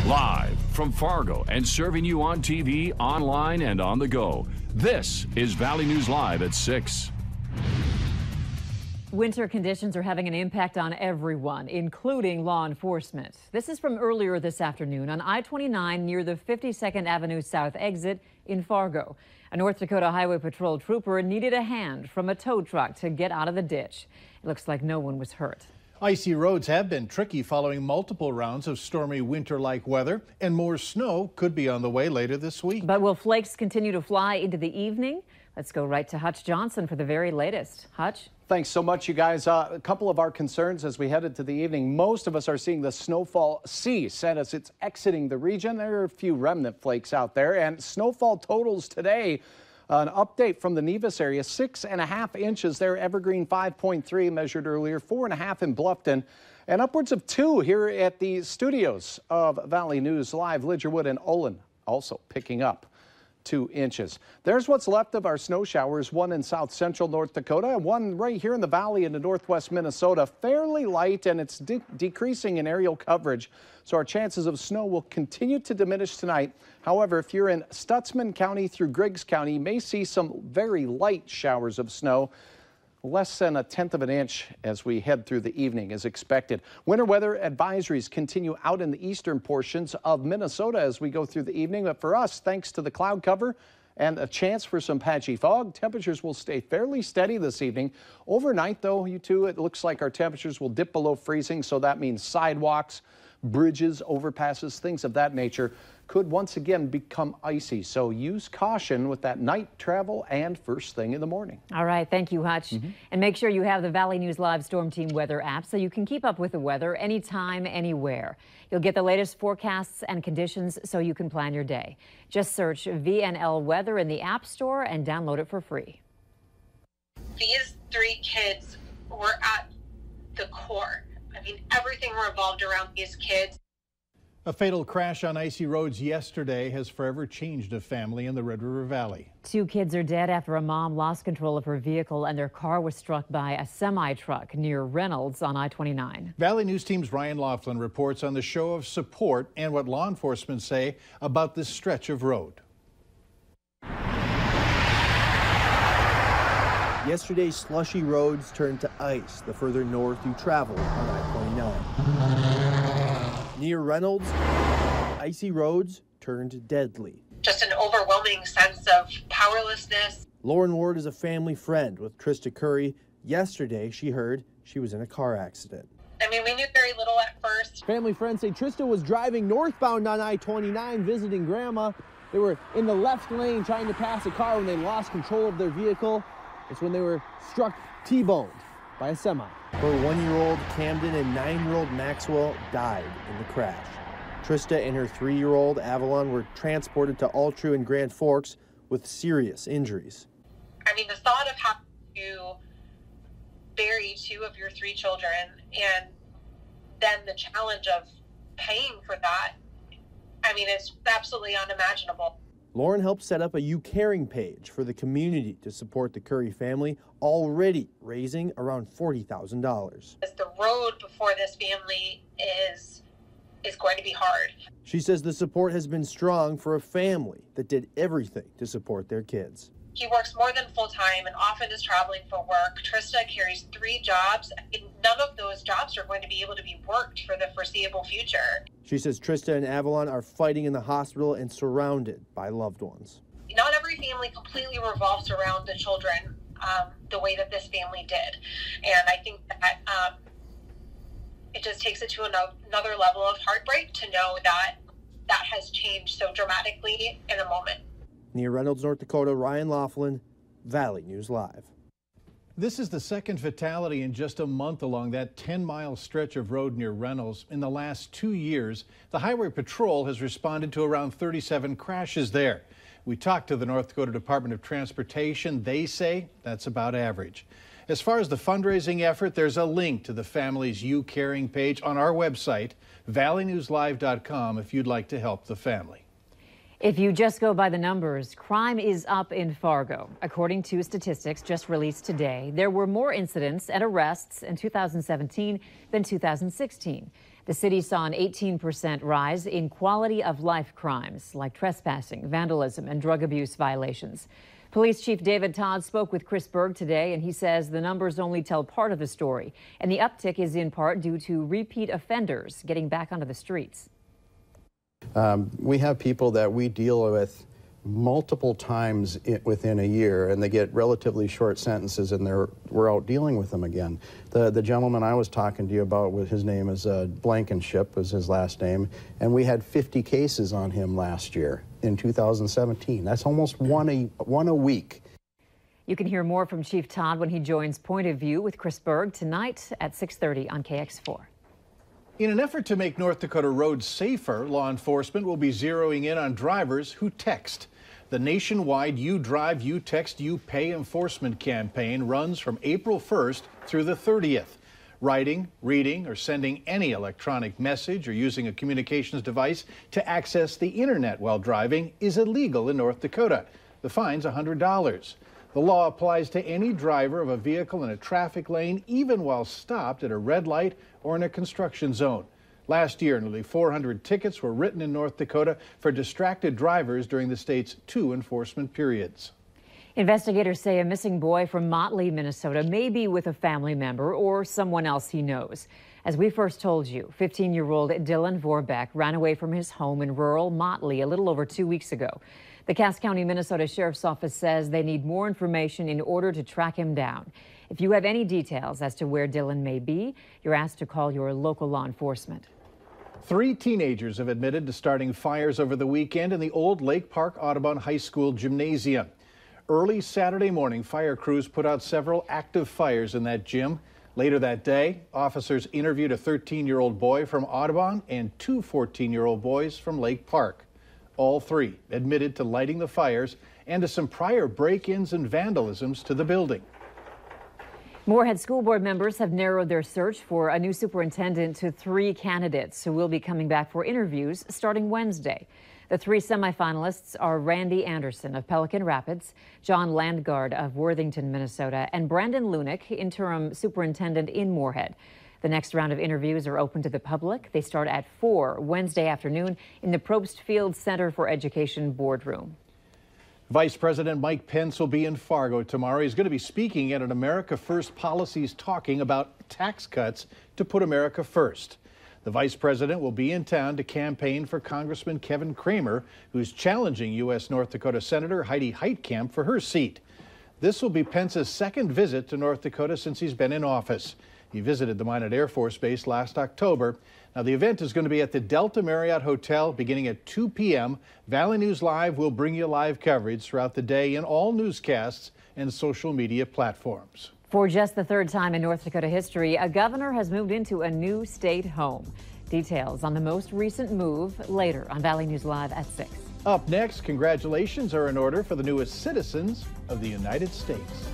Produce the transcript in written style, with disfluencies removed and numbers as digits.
Live from Fargo and serving you on TV, online, and on the go. This is Valley News Live at 6. Winter conditions are having an impact on everyone, including law enforcement. This is from earlier this afternoon on I-29 near the 52nd Avenue South exit in Fargo. A North Dakota Highway Patrol trooper needed a hand from a tow truck to get out of the ditch. It looks like no one was hurt. Icy roads have been tricky following multiple rounds of stormy winter-like weather, and more snow could be on the way later this week. But will flakes continue to fly into the evening? Let's go right to Hutch Johnson for the very latest. Hutch? Thanks so much, you guys. A couple of our concerns as we head into the evening. Most of us are seeing the snowfall cease as it's exiting the region. There are a few remnant flakes out there, and snowfall totals today. An update from the Nevis area, 6.5 inches there. Evergreen 5.3 measured earlier, 4.5 in Bluffton, and upwards of 2 here at the studios of Valley News Live. Lidgerwood and Olin also picking up 2 inches. There's what's left of our snow showers, one in south central North Dakota and one right here in the valley into northwest Minnesota. Fairly light, and it's decreasing in aerial coverage, so our chances of snow will continue to diminish tonight. However, if you're in Stutsman County through Griggs County, you may see some very light showers of snow. Less than 1/10 of an inch as we head through the evening is expected. Winter weather advisories continue out in the eastern portions of Minnesota as we go through the evening. But for us, thanks to the cloud cover and a chance for some patchy fog, temperatures will stay fairly steady this evening. Overnight, though, it looks like our temperatures will dip below freezing, so that means sidewalks, bridges, overpasses, things of that nature could once again become icy. So use caution with that night travel and first thing in the morning. All right. Thank you, Hutch. And make sure you have the Valley News Live Storm Team weather app so you can keep up with the weather anytime, anywhere. You'll get the latest forecasts and conditions so you can plan your day. Just search VNL Weather in the App Store and download it for free. These 3 kids were at the core. I mean, everything revolved around these kids. A fatal crash on icy roads yesterday has forever changed a family in the Red River Valley. 2 kids are dead after a mom lost control of her vehicle and their car was struck by a semi-truck near Reynolds on I-29. Valley News Team's Ryan Laughlin reports on the show of support and what law enforcement say about this stretch of road. Yesterday's slushy roads turned to ice the further north you travel on I-29. Near Reynolds, icy roads turned deadly. Just an overwhelming sense of powerlessness. Lauren Ward is a family friend with Trista Curry. Yesterday, she heard she was in a car accident. I mean, we knew very little at first. Family friends say Trista was driving northbound on I-29 visiting Grandma. They were in the left lane trying to pass a car when they lost control of their vehicle. It's when they were struck T-boned by a semi. Her 1-year-old Camden and 9-year-old Maxwell died in the crash. Trista and her 3-year-old Avalon were transported to Altru and Grand Forks with serious injuries. I mean, the thought of having to bury 2 of your 3 children and then the challenge of paying for that, I mean, it's absolutely unimaginable. Lauren helped set up a You Caring page for the community to support the Curry family, already raising around $40,000. The road before this family is going to be hard. She says the support has been strong for a family that did everything to support their kids. He works more than full-time and often is traveling for work. Trista carries 3 jobs, and none of those jobs are going to be able to be worked for the foreseeable future. She says Trista and Avalon are fighting in the hospital and surrounded by loved ones. Not every family completely revolves around the children the way that this family did. And I think that it just takes it to another level of heartbreak to know that that has changed so dramatically in a moment. Near Reynolds, North Dakota, Ryan Laughlin, Valley News Live. This is the second fatality in just a month along that 10-mile stretch of road near Reynolds. In the last 2 years, the Highway Patrol has responded to around 37 crashes there. We talked to the North Dakota Department of Transportation. They say that's about average. As far as the fundraising effort, there's a link to the family's You Caring page on our website, valleynewslive.com, if you'd like to help the family. If you just go by the numbers, crime is up in Fargo. According to statistics just released today, there were more incidents and arrests in 2017 than 2016. The city saw an 18% rise in quality of life crimes like trespassing, vandalism, and drug abuse violations. Police Chief David Todd spoke with Chris Berg today, and he says the numbers only tell part of the story. And the uptick is in part due to repeat offenders getting back onto the streets. We have people that we deal with multiple times within a year, and they get relatively short sentences, and we're out dealing with them again. The gentleman I was talking to you about, his name is Blankenship, was his last name, and we had 50 cases on him last year in 2017. That's almost one a week. You can hear more from Chief Todd when he joins Point of View with Chris Berg tonight at 6:30 on KX4. In an effort to make North Dakota roads safer, law enforcement will be zeroing in on drivers who text. The nationwide You Drive, You Text, You Pay enforcement campaign runs from April 1st through the 30th. Writing, reading, or sending any electronic message or using a communications device to access the internet while driving is illegal in North Dakota. The fine's $100. The law applies to any driver of a vehicle in a traffic lane, even while stopped at a red light or in a construction zone. Last year, nearly 400 tickets were written in North Dakota for distracted drivers during the state's 2 enforcement periods. Investigators say a missing boy from Motley, Minnesota may be with a family member or someone else he knows. As we first told you, 15-year-old Dylan Vorbeck ran away from his home in rural Motley a little over 2 weeks ago. The Cass County, Minnesota Sheriff's Office says they need more information in order to track him down. If you have any details as to where Dylan may be, you're asked to call your local law enforcement. 3 teenagers have admitted to starting fires over the weekend in the old Lake Park Audubon High School gymnasium. Early Saturday morning, fire crews put out several active fires in that gym. Later that day, officers interviewed a 13-year-old boy from Audubon and 2 14-year-old boys from Lake Park. All 3 admitted to lighting the fires and to some prior break-ins and vandalisms to the building. Moorhead School Board members have narrowed their search for a new superintendent to 3 candidates who will be coming back for interviews starting Wednesday. The 3 semifinalists are Randy Anderson of Pelican Rapids, John Landgard of Worthington, Minnesota, and Brandon Lunick, interim superintendent in Moorhead. The next round of interviews are open to the public. They start at 4 Wednesday afternoon in the Probst Field Center for Education boardroom. Vice President Mike Pence will be in Fargo tomorrow. He's going to be speaking at an America First Policies talking about tax cuts to put America first. The vice president will be in town to campaign for Congressman Kevin Cramer, who's challenging U.S. North Dakota Senator Heidi Heitkamp for her seat. This will be Pence's 2nd visit to North Dakota since he's been in office. He visited the Minot Air Force Base last October. Now, the event is going to be at the Delta Marriott Hotel beginning at 2 p.m. Valley News Live will bring you live coverage throughout the day in all newscasts and social media platforms. For just the 3rd time in North Dakota history, a governor has moved into a new state home. Details on the most recent move later on Valley News Live at 6. Up next, congratulations are in order for the newest citizens of the United States.